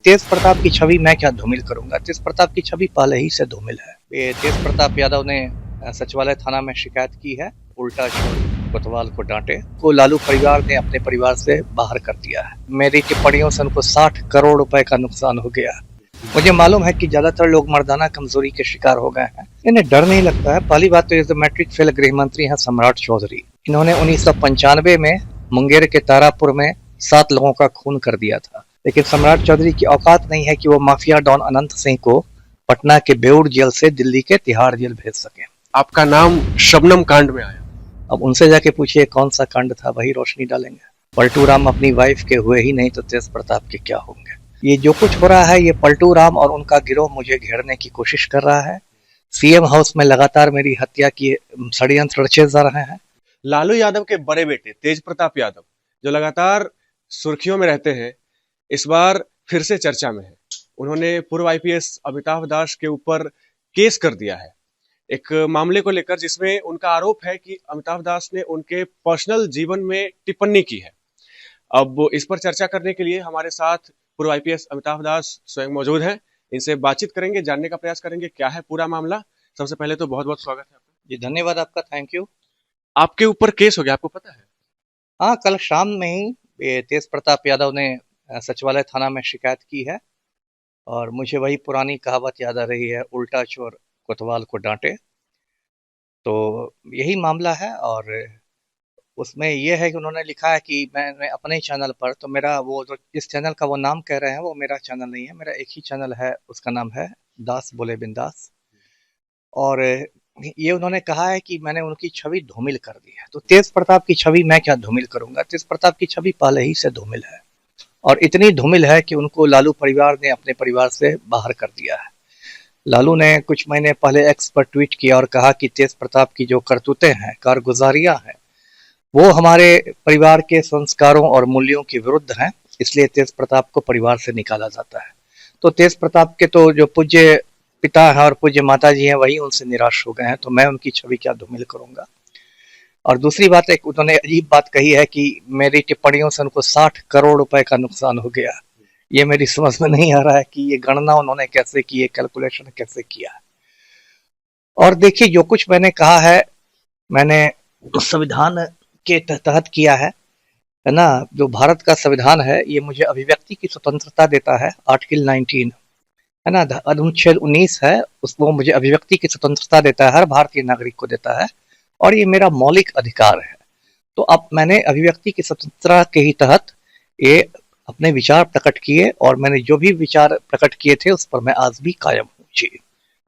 तेज प्रताप की छवि मैं क्या धूमिल करूंगा। तेज प्रताप की छवि पहले ही से धूमिल है। ये तेज प्रताप यादव ने सचिवालय थाना में शिकायत की है, उल्टा चोर कोतवाल को डांटे को लालू परिवार ने अपने परिवार से बाहर कर दिया है। मेरी टिप्पणियों से उनको 60 करोड़ रुपए का नुकसान हो गया। मुझे मालूम है कि ज्यादातर लोग मर्दाना कमजोरी के शिकार हो गए हैं। इन्हें डर नहीं लगता है। पहली बात तो ये मैट्रिक फेल गृह मंत्री हैं सम्राट चौधरी। इन्होंने 1995 में मुंगेर के तारापुर में 7 लोगों का खून कर दिया था। लेकिन सम्राट चौधरी की औकात नहीं है कि वो माफिया डॉन अनंत सिंह को पटना के बेउर जेल से दिल्ली के तिहाड़ जेल भेज सके। आपका नाम शबनम कांड में आया। अब उनसे जाके पूछिए कौन सा कांड था, वही रोशनी डालेंगे। पलटू राम अपनी वाइफ के हुए ही नहीं तो तेज प्रताप के क्या होंगे। ये जो कुछ हो रहा है, ये पलटू राम और उनका गिरोह मुझे घेरने की कोशिश कर रहा है। सीएम हाउस में लगातार मेरी हत्या की षड्यंत्र रचे जा रहे हैं। लालू यादव के बड़े बेटे तेज प्रताप यादव, जो लगातार सुर्खियों में रहते हैं, इस बार फिर से चर्चा में है। उन्होंने पूर्व आईपीएस अमिताभ दास के ऊपर केस कर दिया है, एक मामले को लेकर जिसमें उनका आरोप है कि अमिताभ दास ने उनके पर्सनल जीवन में टिप्पणी की है। अब इस पर चर्चा करने के लिए हमारे साथ पूर्व आईपीएस अमिताभ दास स्वयं मौजूद हैं। इनसे बातचीत करेंगे, जानने का प्रयास करेंगे क्या है पूरा मामला। सबसे पहले तो बहुत बहुत स्वागत है आपका। जी धन्यवाद आपका, थैंक यू। आपके ऊपर केस हो गया, आपको पता है? हाँ, कल शाम में ही ये तेज प्रताप यादव ने सचिवालय थाना में शिकायत की है और मुझे वही पुरानी कहावत याद आ रही है, उल्टा चोर कोतवाल को डांटे। तो यही मामला है और उसमें यह है कि उन्होंने लिखा है कि मैंने अपने चैनल पर, तो मेरा वो जो जिस चैनल का वो नाम कह रहे हैं वो मेरा चैनल नहीं है, मेरा एक ही चैनल है, उसका नाम है दास बोले बिंदास। और ये उन्होंने कहा है कि मैंने उनकी छवि धूमिल कर दी है। तो तेज प्रताप की छवि मैं क्या धूमिल करूंगा। तेज प्रताप की छवि पहले ही से धूमिल है और इतनी धूमिल है कि उनको लालू परिवार ने अपने परिवार से बाहर कर दिया है। लालू ने कुछ महीने पहले एक्स पर ट्वीट किया और कहा कि तेज प्रताप की जो करतूतें हैं, कारगुजारियां हैं, वो हमारे परिवार के संस्कारों और मूल्यों के विरुद्ध हैं, इसलिए तेज प्रताप को परिवार से निकाला जाता है। तो तेज प्रताप के तो जो पूज्य पिता हैं और पूज्य माता जी हैं, वही उनसे निराश हो गए हैं, तो मैं उनकी छवि क्या धूमिल करूंगा। और दूसरी बात, एक उन्होंने अजीब बात कही है कि मेरी टिप्पणियों से उनको 60 करोड़ रुपए का नुकसान हो गया। ये मेरी समझ में नहीं आ रहा है कि ये गणना उन्होंने कैसे की है, कैलकुलेशन कैसे किया है। और देखिए, जो कुछ मैंने कहा है, मैंने संविधान के तहत किया है ना। जो भारत का संविधान है, ये मुझे अभिव्यक्ति की स्वतंत्रता देता है, आर्टिकल 19 है ना, अनुच्छेद 19 है, उसको मुझे अभिव्यक्ति की स्वतंत्रता देता है, हर भारतीय नागरिक को देता है और ये मेरा मौलिक अधिकार है। तो अब मैंने अभिव्यक्ति की स्वतंत्रता के ही तहत ये अपने विचार प्रकट किए और मैंने जो भी विचार प्रकट किए थे उस पर मैं आज भी कायम हूँ। जी।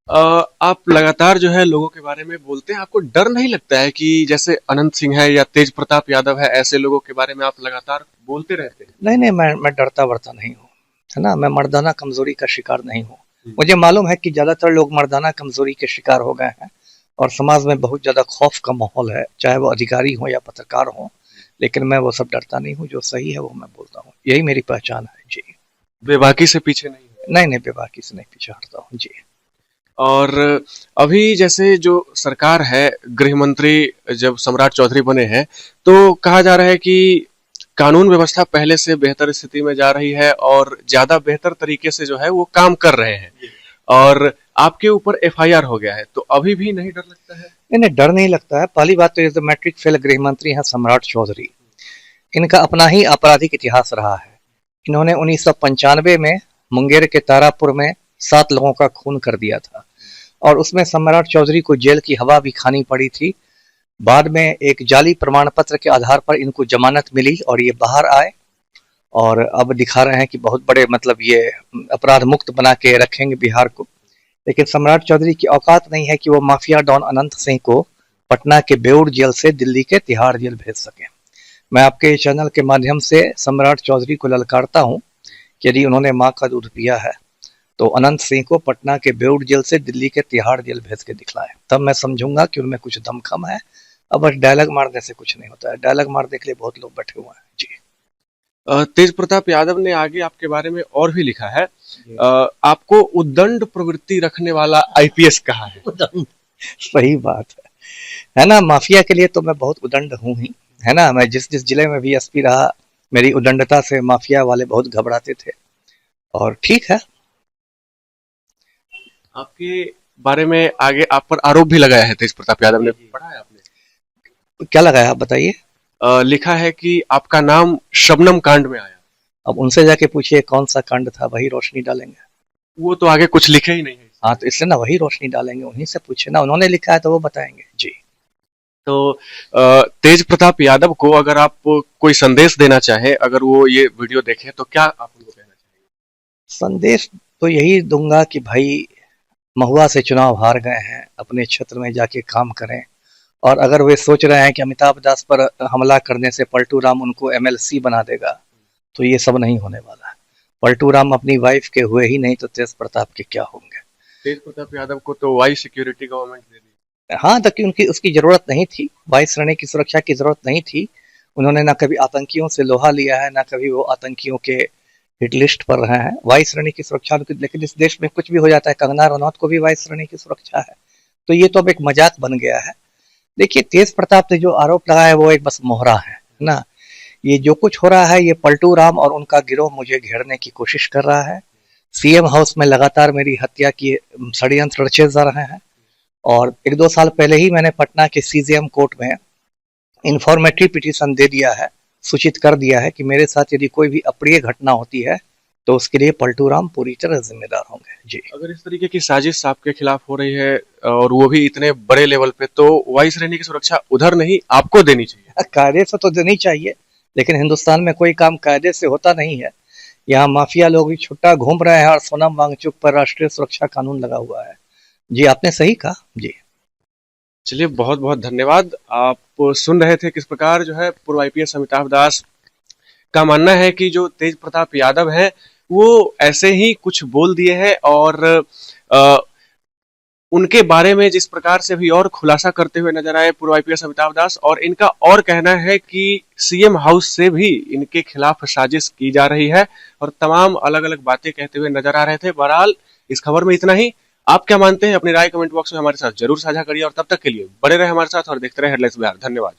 आप लगातार जो है लोगों के बारे में बोलते हैं, आपको डर नहीं लगता है कि जैसे अनंत सिंह है या तेज प्रताप यादव है, ऐसे लोगों के बारे में आप लगातार बोलते रहते हैं? नहीं नहीं, मैं डरता वरता नहीं हूँ, है ना। मैं मर्दाना कमजोरी का शिकार नहीं हूँ। मुझे मालूम है कि ज्यादातर लोग मर्दाना कमजोरी के शिकार हो गए हैं और समाज में बहुत ज्यादा खौफ का माहौल है, चाहे वो अधिकारी हो या पत्रकार हो। लेकिन मैं वो सब डरता नहीं हूँ, जो सही है वो मैं बोलता हूँ, यही मेरी पहचान है। जी। बेबाकी से पीछे नहीं है? नहीं नहीं, बेबाकी से नहीं पीछे हटता हूँ। जी। और अभी जैसे जो सरकार है, गृह मंत्री जब सम्राट चौधरी बने हैं, तो कहा जा रहा है कि कानून व्यवस्था पहले से बेहतर स्थिति में जा रही है और ज्यादा बेहतर तरीके से जो है वो काम कर रहे हैं और आपके ऊपर एफआईआर हो गया है, तो अभी भी नहीं डर लगता है? इन्हें डर नहीं लगता है। पहली बात तो ये जो मैट्रिक फेल गृह मंत्री हैं सम्राट चौधरी, इनका अपना ही आपराधिक इतिहास रहा है। इन्होंने 1995 में मुंगेर के तारापुर में 7 लोगों का खून कर दिया था और उसमें सम्राट चौधरी को जेल की हवा भी खानी पड़ी थी। बाद में एक जाली प्रमाण पत्र के आधार पर इनको जमानत मिली और ये बाहर आए और अब दिखा रहे हैं कि बहुत बड़े, मतलब ये अपराध मुक्त बना के रखेंगे बिहार को। लेकिन सम्राट चौधरी की औकात नहीं है कि वो माफिया डॉन अनंत सिंह को पटना के बेउर जेल से दिल्ली के तिहाड़ जेल भेज सके। मैं आपके चैनल के माध्यम से सम्राट चौधरी को ललकारता हूं कि यदि उन्होंने मां का दूध पिया है तो अनंत सिंह को पटना के बेउर जेल से दिल्ली के तिहाड़ जेल भेज के दिखलाए, तब मैं समझूंगा कि उनमें कुछ दमखम है। अब बस डायलॉग मारने से कुछ नहीं होता है, डायलॉग मारने के लिए बहुत लोग बैठे हुए हैं। जी। तेज प्रताप यादव ने आगे आपके बारे में और भी लिखा है, आपको उद्दंड प्रवृत्ति रखने वाला आईपीएस कहा है। सही बात है ना। माफिया के लिए तो मैं बहुत उदंड हूँ ही, है ना। मैं जिस जिस जिले में भी एसपी रहा, मेरी उदंडता से माफिया वाले बहुत घबराते थे और ठीक है। आपके बारे में आगे आप पर आरोप भी लगाया है तेज प्रताप यादव ने, पढ़ा है आपने? क्या लगाया आप बताइए। लिखा है कि आपका नाम शबनम कांड में आया। अब उनसे जाके पूछिए कौन सा कांड था, वही रोशनी डालेंगे। वो तो आगे कुछ लिखे ही नहीं है। हाँ, तो इसलिए ना वही रोशनी डालेंगे, उन्हीं से पूछे ना, उन्होंने लिखा है तो वो बताएंगे जी। तो तेज प्रताप यादव को अगर आप कोई संदेश देना चाहे, अगर वो ये वीडियो देखे, तो क्या आप उनको कहना चाहेंगे? संदेश तो यही दूंगा कि भाई महुआ से चुनाव हार गए हैं, अपने क्षेत्र में जाके काम करें। और अगर वे सोच रहे हैं कि अमिताभ दास पर हमला करने से पलटू राम उनको एमएलसी बना देगा, तो ये सब नहीं होने वाला है। पलटू राम अपनी वाइफ के हुए ही नहीं तो तेज प्रताप के क्या होंगे। तेज प्रताप यादव को तो वाई सिक्योरिटी गवर्नमेंट दे दी। हाँ, ताकि उनकी उसकी जरूरत नहीं थी, 22 श्रेणी की सुरक्षा की जरूरत नहीं थी। उन्होंने ना कभी आतंकियों से लोहा लिया है, ना कभी वो आतंकियों के हिट लिस्ट पर रहे हैं। 22 श्रेणी की सुरक्षा, लेकिन इस देश में कुछ भी हो जाता है। कंगना रनौत को भी 22 श्रेणी की सुरक्षा है, तो ये तो अब एक मजाक बन गया है। देखिए, तेज प्रताप ने जो आरोप लगाया है वो एक बस मोहरा है ना। ये जो कुछ हो रहा है, ये पलटू राम और उनका गिरोह मुझे घेरने की कोशिश कर रहा है। सीएम हाउस में लगातार मेरी हत्या की षड्यंत्र रचे जा रहे हैं। और 1-2 साल पहले ही मैंने पटना के सीजेएम कोर्ट में इंफॉर्मेटरी पिटीशन दे दिया है, सूचित कर दिया है कि मेरे साथ यदि कोई भी अप्रिय घटना होती है तो उसके लिए पलटू राम पूरी तरह जिम्मेदार होंगे जी। अगर इस तरीके की साजिश आपके खिलाफ हो रही है और वो भी इतने बड़े लेवल पे, तो वाइस रहने की सुरक्षा उधर नहीं आपको देनी चाहिए। कायदे से तो देनी चाहिए, लेकिन हिंदुस्तान में कोई काम कायदे से होता नहीं है। यहाँ माफिया लोग भी छुट्टा घूम रहे हैं और सोनम वांगचुक पर राष्ट्रीय सुरक्षा कानून लगा हुआ है। जी, आपने सही कहा जी। चलिए, बहुत बहुत धन्यवाद। आप सुन रहे थे किस प्रकार जो है पूर्व आईपीएस अमिताभ दास का मानना है कि जो तेज प्रताप यादव है वो ऐसे ही कुछ बोल दिए हैं, और आ, उनके बारे में जिस प्रकार से भी और खुलासा करते हुए नजर आए पूर्व आईपीएस अमिताभ दास, और इनका और कहना है कि सीएम हाउस से भी इनके खिलाफ साजिश की जा रही है, और तमाम अलग अलग बातें कहते हुए नजर आ रहे थे। बहरहाल, इस खबर में इतना ही। आप क्या मानते हैं, अपनी राय कमेंट बॉक्स में हमारे साथ जरूर साझा करिए, और तब तक के लिए बने रहे हमारे साथ और देखते रहे हेडलाइंस बिहार। धन्यवाद।